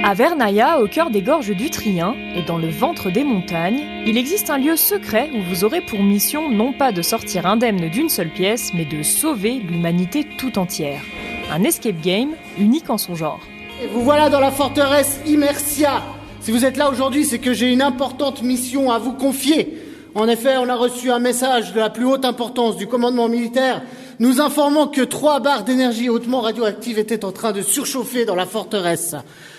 À Vernaya, au cœur des gorges du Trien et dans le ventre des montagnes, il existe un lieu secret où vous aurez pour mission non pas de sortir indemne d'une seule pièce, mais de sauver l'humanité tout entière. Un escape game unique en son genre. Et vous voilà dans la forteresse Immersia. Si vous êtes là aujourd'hui, c'est que j'ai une importante mission à vous confier. En effet, on a reçu un message de la plus haute importance du commandement militaire nous informant que 3 barres d'énergie hautement radioactives étaient en train de surchauffer dans la forteresse.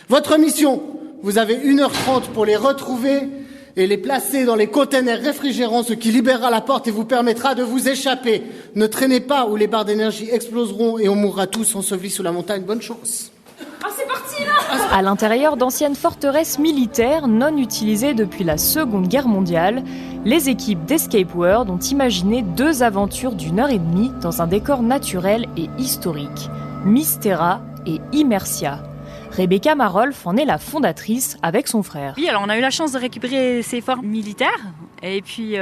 Votre mission, vous avez 1h30 pour les retrouver et les placer dans les containers réfrigérants, ce qui libérera la porte et vous permettra de vous échapper. Ne traînez pas ou les barres d'énergie exploseront et on mourra tous ensevelis sous la montagne. Bonne chance. Ah, c'est parti là! À l'intérieur d'anciennes forteresses militaires non utilisées depuis la Seconde Guerre mondiale, les équipes d'Escape World ont imaginé 2 aventures d'1h30 dans un décor naturel et historique, Mystera et Immersia. Rebecca Marolf en est la fondatrice avec son frère. Oui, alors on a eu la chance de récupérer ces forts militaires et puis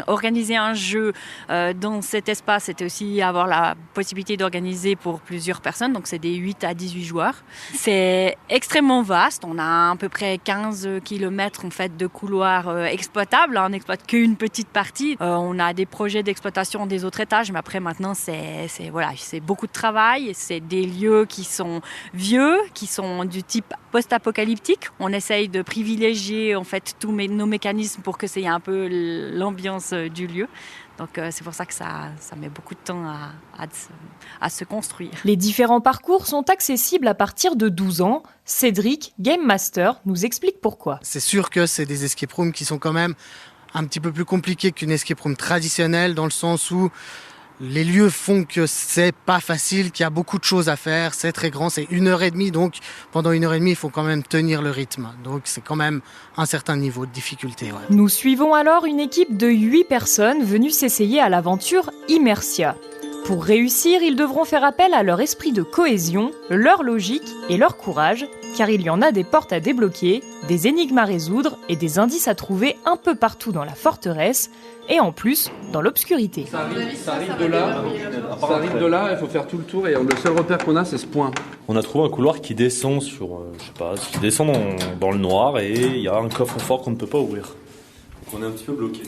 organiser un jeu dans cet espace, c'était aussi avoir la possibilité d'organiser pour plusieurs personnes, donc c'est des 8 à 18 joueurs. C'est extrêmement vaste, on a à peu près 15 km en fait, de couloirs exploitables, on n'exploite qu'une petite partie. On a des projets d'exploitation des autres étages, mais après maintenant c'est beaucoup de travail, c'est des lieux qui sont vieux, qui sont du type post-apocalyptique. On essaye de privilégier en fait tous nos mécanismes pour que c'est un peu l'ambiance du lieu. Donc c'est pour ça que ça met beaucoup de temps à se construire. Les différents parcours sont accessibles à partir de 12 ans. Cédric, Game Master, nous explique pourquoi. C'est sûr que c'est des escape rooms qui sont quand même un petit peu plus compliqués qu'une escape room traditionnelle, dans le sens où les lieux font que c'est pas facile, qu'il y a beaucoup de choses à faire, c'est très grand, c'est 1h30, donc pendant 1h30, il faut quand même tenir le rythme. Donc c'est quand même un certain niveau de difficulté. Ouais. Nous suivons alors une équipe de 8 personnes venues s'essayer à l'aventure Immersia. Pour réussir, ils devront faire appel à leur esprit de cohésion, leur logique et leur courage, car il y en a des portes à débloquer, des énigmes à résoudre et des indices à trouver un peu partout dans la forteresse, et en plus, dans l'obscurité. Ça arrive de là, il faut faire tout le tour, et le seul repère qu'on a, c'est ce point. On a trouvé un couloir qui descend qui descend dans le noir, et il y a un coffre-fort qu'on ne peut pas ouvrir. Donc on est un petit peu bloqué.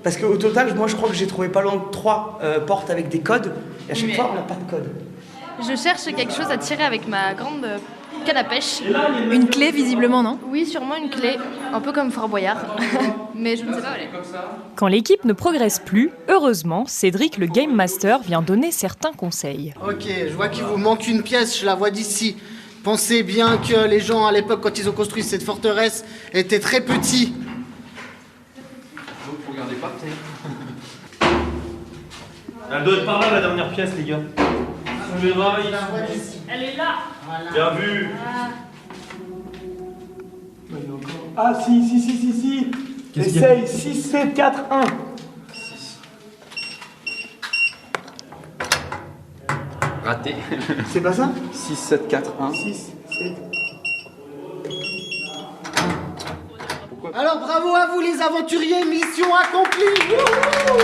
Parce qu'au total, moi je crois que j'ai trouvé pas loin de 3 portes avec des codes, et à chaque fois on n'a pas de code. Je cherche quelque chose à tirer avec ma grande canne à pêche. Une clé visiblement, non ? Oui, sûrement une clé, un peu comme Fort Boyard, mais je ne sais pas où elle est. Quand l'équipe ne progresse plus, heureusement, Cédric, le Game Master, vient donner certains conseils. Ok, je vois qu'il vous manque une pièce, je la vois d'ici. Pensez bien que les gens à l'époque, quand ils ont construit cette forteresse, étaient très petits. Faut garder pas. Elle doit être par là, la dernière pièce, les gars. Elle est là. Voilà. Bien vu. Ah si. Essaye, 6, 7, 4, 1. 6. Raté. C'est pas ça ? 6, 7, 4, 1. 6, 7. Alors bravo à vous les aventuriers, mission accomplie. Wouhou!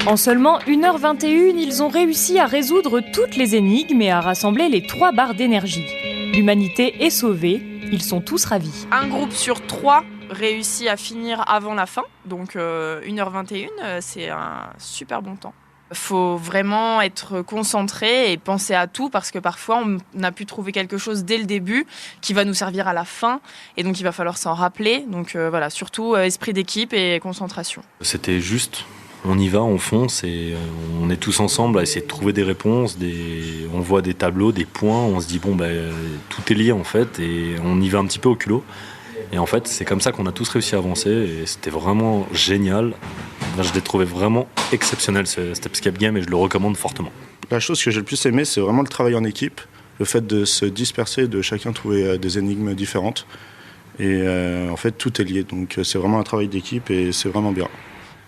En seulement 1h21, ils ont réussi à résoudre toutes les énigmes et à rassembler les 3 barres d'énergie. L'humanité est sauvée, ils sont tous ravis. Un groupe sur 3 réussit à finir avant la fin, donc 1h21, c'est un super bon temps. Il faut vraiment être concentré et penser à tout parce que parfois on a pu trouver quelque chose dès le début qui va nous servir à la fin et donc il va falloir s'en rappeler. Donc voilà, surtout esprit d'équipe et concentration. C'était juste... On y va, on fonce et on est tous ensemble à essayer de trouver des réponses. On voit des tableaux, des points, on se dit tout est lié en fait et on y va un petit peu au culot. Et en fait, c'est comme ça qu'on a tous réussi à avancer et c'était vraiment génial. Je l'ai trouvé vraiment exceptionnel cet escape game et je le recommande fortement. La chose que j'ai le plus aimé, c'est vraiment le travail en équipe, le fait de se disperser, de chacun trouver des énigmes différentes. Et en fait, tout est lié, donc c'est vraiment un travail d'équipe et c'est vraiment bien.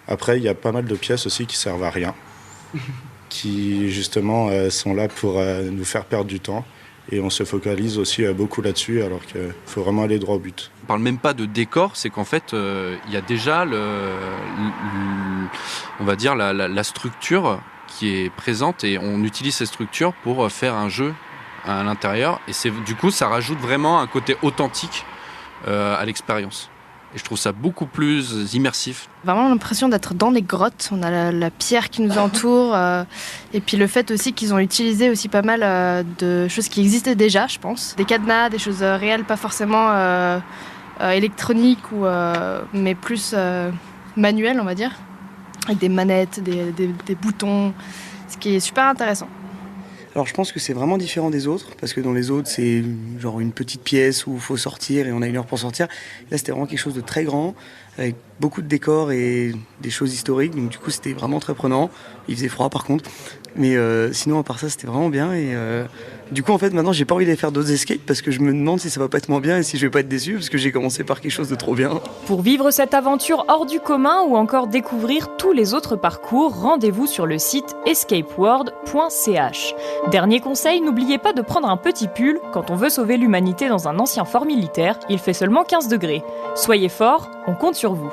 Après, il y a pas mal de pièces aussi qui servent à rien, qui justement sont là pour nous faire perdre du temps. Et on se focalise aussi beaucoup là-dessus, alors qu'il faut vraiment aller droit au but. On parle même pas de décor, c'est qu'en fait, il y a déjà on va dire la structure qui est présente et on utilise cette structure pour faire un jeu à l'intérieur. Et du coup, ça rajoute vraiment un côté authentique à l'expérience. Et je trouve ça beaucoup plus immersif. Vraiment l'impression d'être dans les grottes. On a la pierre qui nous entoure. Et puis le fait aussi qu'ils ont utilisé aussi pas mal de choses qui existaient déjà, je pense. Des cadenas, des choses réelles, pas forcément électroniques, mais plus manuelles, on va dire. Avec des manettes, des boutons, ce qui est super intéressant. Alors je pense que c'est vraiment différent des autres, parce que dans les autres c'est genre une petite pièce où il faut sortir et on a 1 heure pour sortir. Là c'était vraiment quelque chose de très grand, avec beaucoup de décors et des choses historiques, donc du coup c'était vraiment très prenant. Il faisait froid par contre, mais sinon à part ça c'était vraiment bien. Et du coup en fait maintenant j'ai pas envie d'aller faire d'autres escapes parce que je me demande si ça va pas être moins bien et si je vais pas être déçu parce que j'ai commencé par quelque chose de trop bien. Pour vivre cette aventure hors du commun ou encore découvrir tous les autres parcours, rendez-vous sur le site escapeworld.ch. Dernier conseil, n'oubliez pas de prendre un petit pull quand on veut sauver l'humanité dans un ancien fort militaire. Il fait seulement 15 degrés. Soyez forts, on compte sur vous.